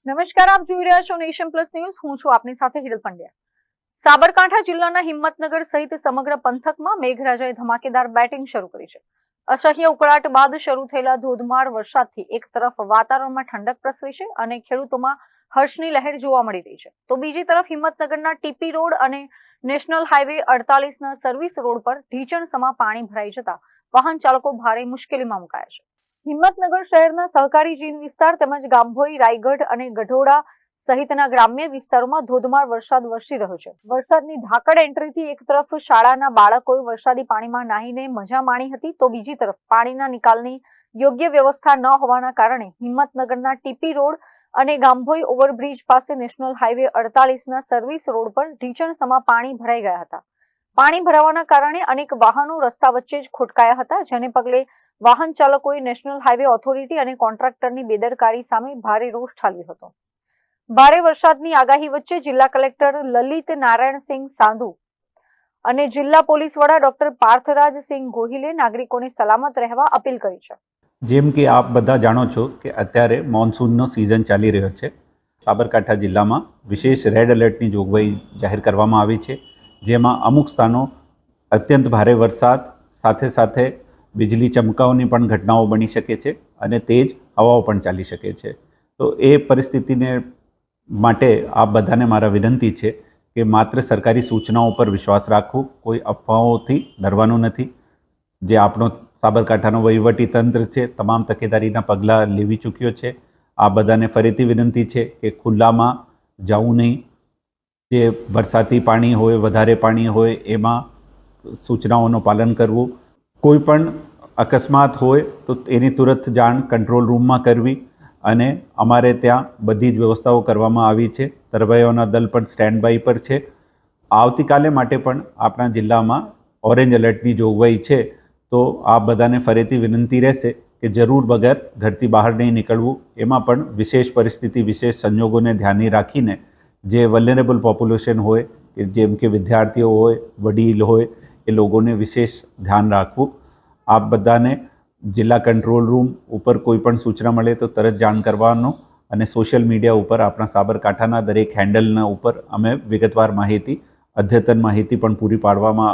નમસ્કાર, આપ જોઈ રહ્યા છો નેશન પ્લસ ન્યૂઝ. હું છું આપની સાથે હિરલ પંડ્યા. સાબરકાંઠા જિલ્લાના હિંમતનગર સહિત સમગ્ર પંથકમાં મેઘરાજાએ ધમાકેદાર બેટિંગ શરૂ કરી છે. અસહ્ય ઉકળાટ બાદ શરૂ થયેલા ધોધમાર વરસાદથી એક તરફ વાતાવરણમાં ઠંડક પ્રસરી છે અને ખેડૂતોમાં હર્ષની લહેર જોવા મળી રહી છે, તો બીજી તરફ હિંમતનગરના ટીપી રોડ અને નેશનલ હાઈવે 48ના સર્વિસ રોડ પર ઢીચણસમા પાણી ભરાઈ જતા વાહન ચાલકો ભારે મુશ્કેલીમાં મુકાયા છે. હિંમતનગર શહેરના સહકારી જીન વિસ્તાર તેમજ ગામભોઈ, રાયગઢ અને ગઢોડા સહિતના ગ્રામ્ય વિસ્તારોમાં ધોધમાર વરસાદ વરસી રહ્યો છે. વરસાદની ધાકડ એન્ટ્રીથી એક તરફ શાળાના બાળકોએ વરસાદી પાણીમાં નાહીને મજા માણી હતી, તો બીજી તરફ પાણીના નિકાલની યોગ્ય વ્યવસ્થા ન હોવાના કારણે હિંમતનગરના ટીપી રોડ અને ગામભોઈ ઓવરબ્રિજ પાસે નેશનલ હાઈવે 48ના સર્વિસ રોડ પર ઢીચણસમા પાણી ભરાઈ ગયા હતા. પાણી ભરાવાના કારણે અનેક વાહનો રસ્તા વચ્ચે જ ખોટકાયા હતા, જેને પગલે વાહન ચાલકોએ નેશનલ હાઈવે ઓથોરિટી અને કોન્ટ્રાક્ટરની બેદરકારી સામે ભારે રોષ ઠાલવ્યો હતો. ભારે વરસાદની આગાહી વચ્ચે જિલ્લા કલેક્ટર લલિત નારાયણસિંહ સાંધુ અને જિલ્લા પોલીસ વડા ડોક્ટર પાર્થરાજસિંહ ગોહિલે નાગરિકોને સલામત રહેવા અપીલ કરી છે. જેમ કે આપ બધા જાણો છો કે અત્યારે મોન્સૂનનો સિઝન ચાલી રહ્યો છે. સાબરકાંઠા જિલ્લામાં વિશેષ રેડ એલર્ટની જોગવાઈ જાહેર કરવામાં આવી છે, જેમાં અમુક સ્થાનો અત્યંત ભારે વરસાદ સાથે સાથે વીજળી ચમકાવની પણ ઘટનાઓ બની શકે છે અને તેજ હવાઓ પણ ચાલી શકે છે. તો એ પરિસ્થિતિને માટે આપ બધાને મારા વિનંતી છે કે માત્ર સરકારી સૂચનાઓ પર વિશ્વાસ રાખવો, કોઈ અફવાઓથી ડરવાનું નથી. જે આપણો સાબરકાંઠાનો વહીવટી તંત્ર છે તમામ તકેદારીના પગલાં લેવી ચૂક્યો છે. આ બધાને ફરીથી વિનંતી છે કે ખુલ્લામાં જવું નહીં. જે વરસાદી પાણી હોય, વધારે પાણી હોય, એમાં સૂચનાઓનું પાલન કરવું. કોઈ પણ અકસ્માત હોય તો એની તુરંત જાણ કંટ્રોલ રૂમમાં કરવી અને અમારે ત્યાં બધી જ વ્યવસ્થાઓ કરવામાં આવી છે. તરવૈયાઓના દળ પણ સ્ટેન્ડ બાય પર છે. આવતીકાલે માટે પણ આપણા જિલ્લામાં ઓરેન્જ એલર્ટની જોગવાઈ છે, તો આ બધાને ફરીથી વિનંતી રહેશે કે જરૂર વગર ઘરથી બહાર નહીં નીકળવું. એમાં પણ વિશેષ પરિસ્થિતિ, વિશેષ સંજોગોને ધ્યાને રાખીને જે વલ્નરેબલ પોપ્યુલેશન હોય, જેમ કે વિદ્યાર્થીઓ હોય, વડીલ હોય, એ લોકોને વિશેષ ધ્યાન રાખવું. આપ બધાને જિલ્લા કંટ્રોલ રૂમ ઉપર કોઈ પણ સૂચના મળે તો તરત જાણ કરવાનો અને સોશિયલ મીડિયા ઉપર આપણા સાબરકાંઠાના દરેક હેન્ડલના ઉપર અમે વિગતવાર માહિતી, અદ્યતન માહિતી પણ પૂરી પાડવામાં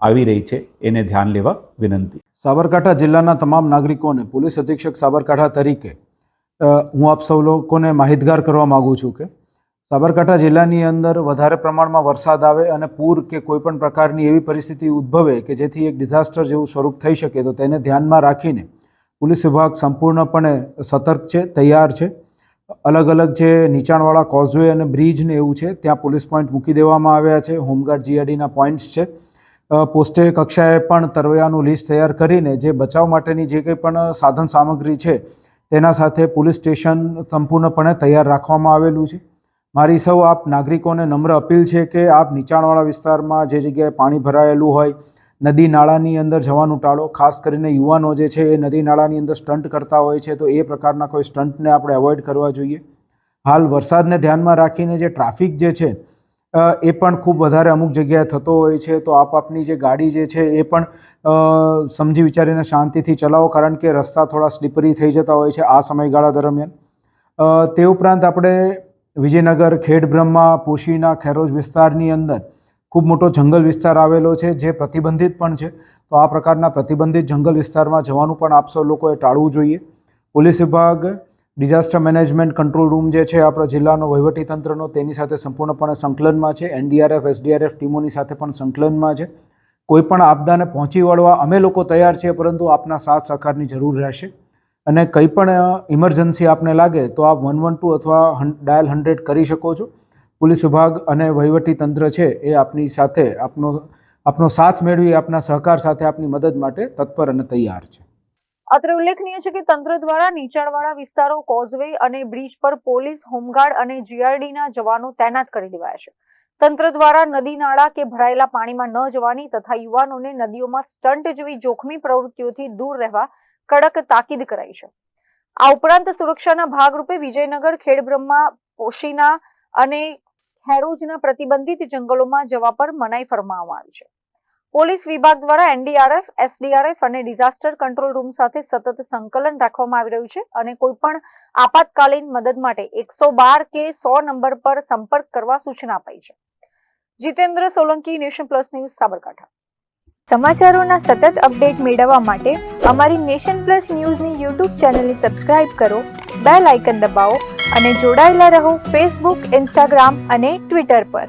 આવી રહી છે, એને ધ્યાન લેવા વિનંતી. સાબરકાંઠા જિલ્લાના તમામ નાગરિકોને પોલીસ અધિક્ષક સાબરકાંઠા તરીકે હું આપ સૌ લોકોને માહિતગાર કરવા માગું છું કે સાબરકાંઠા જિલ્લાની અંદર વધારે પ્રમાણમાં વરસાદ આવે અને પૂર કે કોઈપણ પ્રકારની એવી પરિસ્થિતિ ઉદ્ભવે કે જેથી એક ડિઝાસ્ટર જેવું સ્વરૂપ થઈ શકે, તો તેને ધ્યાનમાં રાખીને પોલીસ વિભાગ સંપૂર્ણપણે સતર્ક છે, તૈયાર છે. અલગ અલગ જે નીચાણવાળા કોઝવે અને બ્રિજ ને એવું છે ત્યાં પોલીસ પોઈન્ટ મૂકી દેવામાં આવ્યા છે. હોમગાર્ડ જીઆરડીના પોઈન્ટ્સ છે. પોસ્ટે કક્ષાએ પણ તરવૈયાનું લિસ્ટ તૈયાર કરીને જે બચાવ માટેની જે કંઈ પણ સાધન સામગ્રી છે તેના સાથે પોલીસ સ્ટેશન સંપૂર્ણપણે તૈયાર રાખવામાં આવેલું છે. મારી સૌ આપ નાગરિકોને નમ્ર અપીલ છે કે આપ નીચાણવાળા વિસ્તારમાં જે જગ્યાએ પાણી ભરાયેલું હોય, નદી નાળાની અંદર જવાનું ટાળો. ખાસ કરીને યુવાનો જે છે એ નદી નાળાની અંદર સ્ટન્ટ કરતા હોય છે, તો એ પ્રકારના કોઈ સ્ટન્ટને આપણે અવોઇડ કરવા જોઈએ. હાલ વરસાદને ધ્યાનમાં રાખીને જે ટ્રાફિક જે છે એ પણ ખૂબ વધારે અમુક જગ્યાએ થતો હોય છે, તો આપની જે ગાડી જે છે એ પણ સમજી વિચારીને શાંતિથી ચલાવો, કારણ કે રસ્તા થોડા સ્લીપરી થઈ જતા હોય છે આ સમયગાળા દરમિયાન. તે ઉપરાંત આપણે વિજયનગર, ખેડબ્રહ્મા, પોશીના, ખેરોજ વિસ્તારની અંદર ખૂબ મોટો જંગલ વિસ્તાર આવેલો છે જે પ્રતિબંધિત પણ છે, તો આ પ્રકારના પ્રતિબંધિત જંગલ વિસ્તારમાં જવાનું પણ આપ સૌ લોકોએ ટાળવું જોઈએ. પોલીસ વિભાગ, ડિઝાસ્ટર મેનેજમેન્ટ કંટ્રોલ રૂમ જે છે આપણા જિલ્લાનો વહીવટીતંત્રનો, તેની સાથે સંપૂર્ણપણે સંકલનમાં છે. એનડીઆરએફ, એસડીઆરએફ ટીમોની સાથે પણ સંકલનમાં છે. કોઈપણ આપદાને પહોંચી વળવા અમે લોકો તૈયાર છીએ, પરંતુ આપના સાથ સહકારની જરૂર રહેશે. અને કંઈ પણ ઇમરજન્સી આપને લાગે તો આપ 112 અથવા ડાયલ 100 કરી શકો છો. પોલીસ વિભાગ અને વહીવટી તંત્ર છે એ આપની સાથે આપનો સાથ મેળવી આપના સહકાર સાથે આપની મદદ માટે તત્પર અને તૈયાર છે. અત્રે ઉલ્લેખનીય છે કે તંત્ર દ્વારા નીચાણવાળા વિસ્તારો, કોઝવે અને બ્રિજ પર પોલીસ, હોમગાર્ડ અને જીઆરડીના જવાનો તૈનાત કરી દેવાયા છે. તંત્ર દ્વારા નદી નાળા કે ભરાયેલા પાણીમાં ન જવાની તથા યુવાનોને નદીઓમાં સ્ટન્ટ જેવી જોખમી પ્રવૃત્તિઓથી દૂર રહેવા કડક તાકીદ કરાઈ છે. આ ઉપરાંત સુરક્ષાના ભાગરૂપે વિજયનગર, ખેડબ્રહ્મા, પોશીના અને ખેરોજના પ્રતિબંધિત જંગલોમાં જવા પર મનાઈ ફરમાવવામાં આવી છે. પોલીસ વિભાગ દ્વારા એનડીઆરએફ, એસડીઆરએફ અને ડિઝાસ્ટર કંટ્રોલ રૂમ સાથે સતત સંકલન રાખવામાં આવી રહ્યું છે અને કોઈપણ આપાતકાલીન મદદ માટે 112 કે 100 નંબર પર સંપર્ક કરવા સૂચના અપાઈ છે. Jitendra Solanki, nation plus news, Sabarkantha. સમાચારોના સતત અપડેટ મેળવવા માટે અમારી નેશન પ્લસ ન્યૂઝની યુટ્યુબ ચેનલને સબસ્ક્રાઇબ કરો, બેલ આઇકન દબાવો અને જોડાયેલા રહો ફેસબુક, ઇન્સ્ટાગ્રામ અને ટ્વિટર પર.